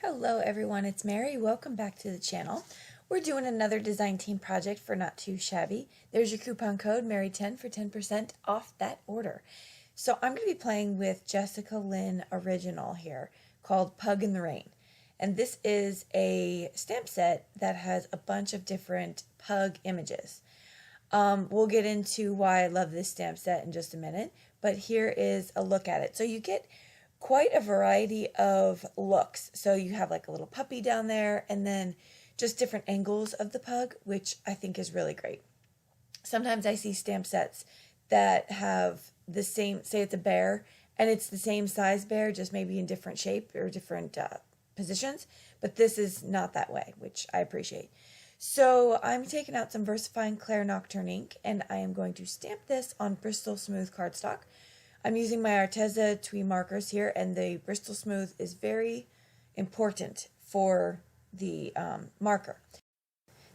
Hello everyone, it's Mary. Welcome back to the channel. We're doing another design team project for Not2Shabby. There's your coupon code Mary10 for 10% off that order. So I'm going to be playing with Jessica Lynn Original here called Pug in the Rain. And this is a stamp set that has a bunch of different pug images. We'll get into why I love this stamp set in just a minute, but here is a look at it. So you get quite a variety of looks. So you have like a little puppy down there and then just different angles of the pug, which I think is really great. Sometimes I see stamp sets that have the same, say it's a bear, and it's the same size bear, just maybe in different shape or different positions, but this is not that way, which I appreciate. So I'm taking out some Versafine Clair Nocturne ink, and I am going to stamp this on Bristol Smooth cardstock. I'm using my Arteza TwiMarkers here, and the Bristol Smooth is very important for the marker.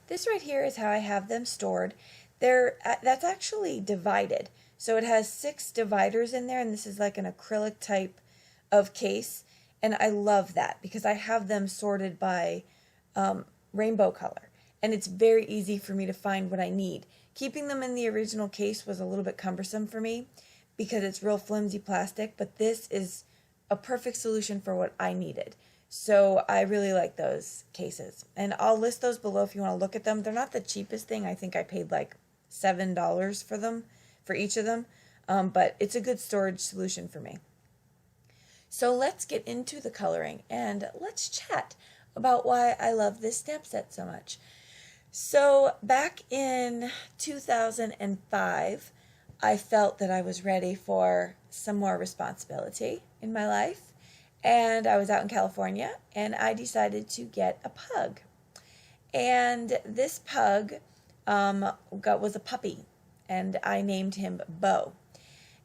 This right here is how I have them stored. That's actually divided. So it has 6 dividers in there, and this is like an acrylic type of case. And I love that because I have them sorted by rainbow color. And it's very easy for me to find what I need. Keeping them in the original case was a little bit cumbersome for me, because it's real flimsy plastic, but this is a perfect solution for what I needed. So I really like those cases. And I'll list those below if you want to look at them. They're not the cheapest thing. I think I paid like $7 for them, for each of them. But it's a good storage solution for me. So let's get into the coloring and let's chat about why I love this stamp set so much. So back in 2005, I felt that I was ready for some more responsibility in my life, and I was out in California, and I decided to get a pug. And this pug was a puppy, and I named him Beau.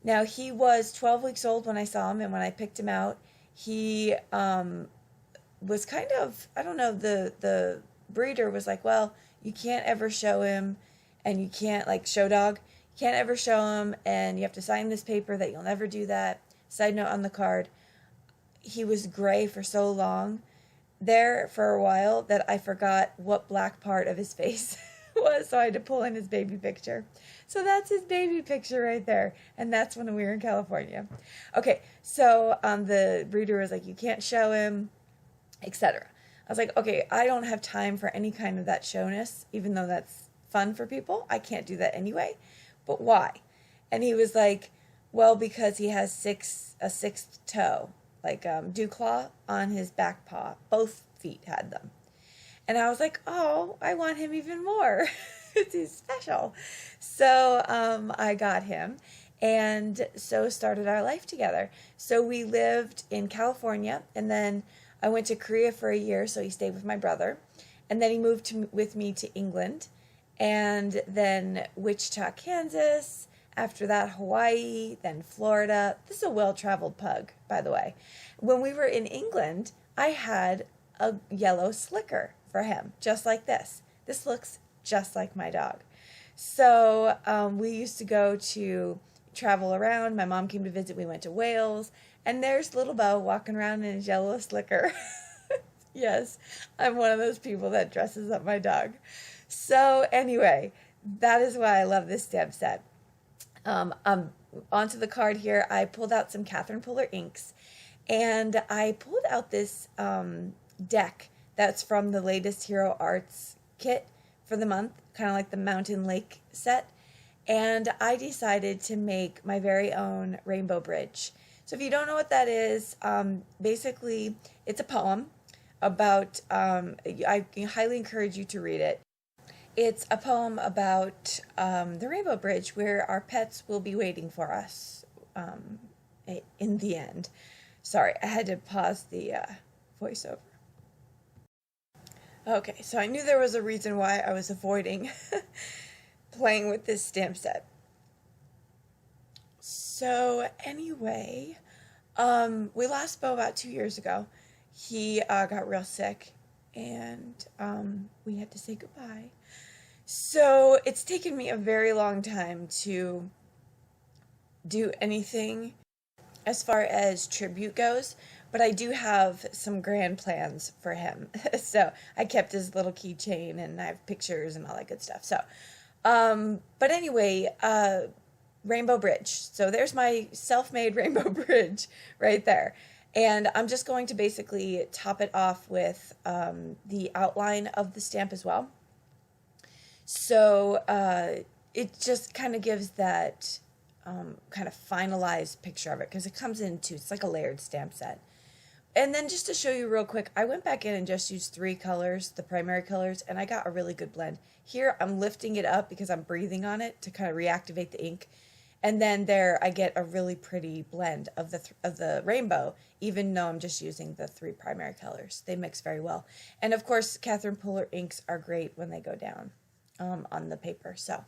Now, he was 12 weeks old when I saw him, and when I picked him out, he was kind of, I don't know, the breeder was like, well, you can't ever show him, and you can't, like, show dog. Can't ever show him, and you have to sign this paper that you'll never do that. Side note on the card, he was gray for so long there for a while that I forgot what black part of his face was, so I had to pull in his baby picture. So that's his baby picture right there, and that's when we were in California. Okay, so the breeder was like, you can't show him, etc. I was like, okay, I don't have time for any kind of that showness, even though that's fun for people. I can't do that anyway. But why? And he was like, well, because he has a sixth toe, like dew claw on his back paw. Both feet had them. And I was like, oh, I want him even more. He's special. So I got him, and so started our life together. So we lived in California, and then I went to Korea for a year, so he stayed with my brother. And then he moved with me to England, and then Wichita, Kansas, after that Hawaii, then Florida. This is a well-traveled pug, by the way. When we were in England, I had a yellow slicker for him, just like this. This looks just like my dog. So we used to go to travel around. My mom came to visit. We went to Wales, and there's little Beau walking around in his yellow slicker. Yes, I'm one of those people that dresses up my dog. So anyway, that is why I love this stamp set. Onto the card here, I pulled out some Catherine Puller inks, and I pulled out this deck that's from the latest Hero Arts kit for the month, kind of like the Mountain Lake set, and I decided to make my very own Rainbow Bridge. So if you don't know what that is, basically it's a poem about, I highly encourage you to read it. It's a poem about the Rainbow Bridge, where our pets will be waiting for us in the end. Sorry, I had to pause the voiceover. Okay, so I knew there was a reason why I was avoiding playing with this stamp set. So anyway, we lost Beau about 2 years ago. He got real sick, and we had to say goodbye. So it's taken me a very long time to do anything as far as tribute goes, but I do have some grand plans for him. So I kept his little keychain, and I have pictures and all that good stuff. So, but anyway, rainbow bridge. So there's my self-made rainbow bridge right there. And I'm just going to basically top it off with the outline of the stamp as well. So it just kind of gives that kind of finalized picture of it, because it comes in two. It's like a layered stamp set. And then just to show you real quick, I went back in and just used 3 colors, the primary colors, and I got a really good blend. Here I'm lifting it up because I'm breathing on it to kind of reactivate the ink. And then there I get a really pretty blend of the rainbow, even though I'm just using the 3 primary colors. They mix very well. And of course, Catherine Pooler inks are great when they go down on the paper. So,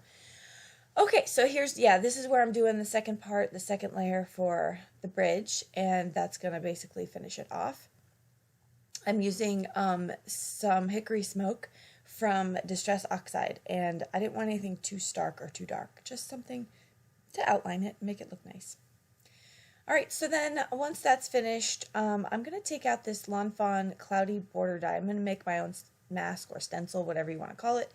okay, so here's, this is where I'm doing the second part, the second layer for the bridge, and that's going to basically finish it off. I'm using some hickory smoke from Distress Oxide, and I didn't want anything too stark or too dark, just something to outline it and make it look nice. All right, so then once that's finished, I'm going to take out this Lawn Fawn Cloudy Border Die. I'm going to make my own mask or stencil, whatever you want to call it.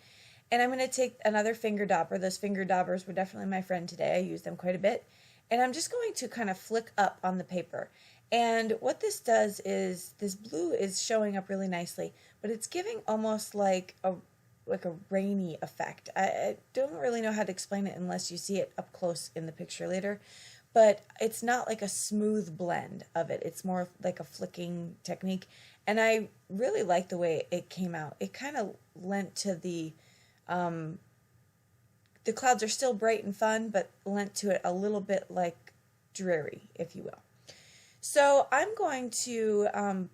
And I'm going to take another finger dauber. Those finger daubers were definitely my friend today. I use them quite a bit. And I'm just going to kind of flick up on the paper. And what this does is, this blue is showing up really nicely, but it's giving almost like a rainy effect. I don't really know how to explain it unless you see it up close in the picture later, but it's not like a smooth blend of it. It's more like a flicking technique, and I really like the way it came out. It kind of lent to the clouds are still bright and fun, but lent to it a little bit like dreary, if you will. So I'm going to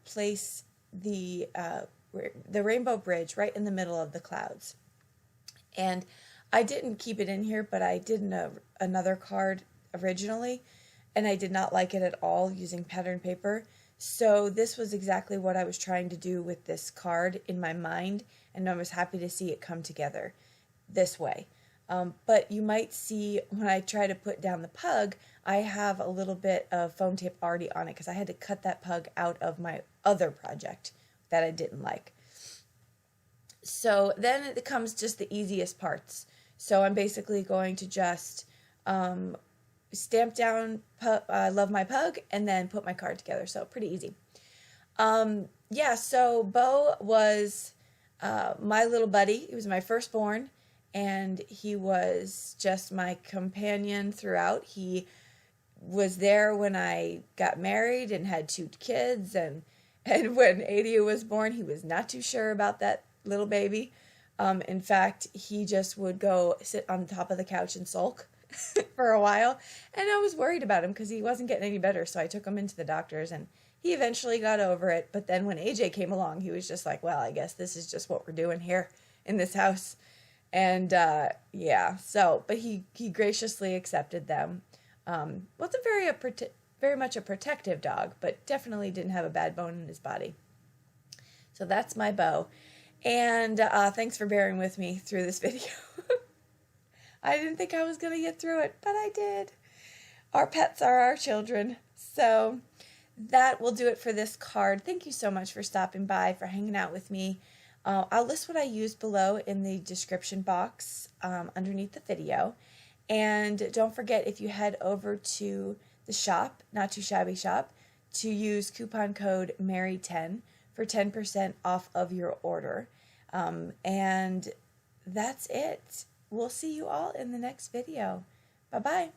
place the rainbow bridge right in the middle of the clouds. And I didn't keep it in here, but I did another card originally, and I did not like it at all using pattern paper. So this was exactly what I was trying to do with this card in my mind, and I was happy to see it come together this way. But you might see when I try to put down the pug, I have a little bit of foam tape already on it because I had to cut that pug out of my other project that I didn't like. So then it comes just the easiest parts. So I'm basically going to just stamp down I love my pug and then put my card together. So pretty easy. Yeah, so Beau was my little buddy. He was my firstborn, and he was just my companion throughout. He was there when I got married and had 2 kids, and when Adia was born, he was not too sure about that little baby. In fact, he just would go sit on the top of the couch and sulk for a while, and I was worried about him because he wasn't getting any better, so I took him into the doctors, and he eventually got over it. But then when AJ came along, he was just like, well, I guess this is just what we're doing here in this house. And yeah, so, but he graciously accepted them. Wasn't very much a protective dog, but definitely didn't have a bad bone in his body. So that's my Beau. And thanks for bearing with me through this video. I didn't think I was going to get through it, but I did. Our pets are our children. So that will do it for this card. Thank you so much for stopping by, for hanging out with me. I'll list what I used below in the description box underneath the video. And don't forget, if you head over to the shop, Not2Shabby shop, to use coupon code MARY10 for 10% off of your order. And that's it. We'll see you all in the next video. Bye-bye.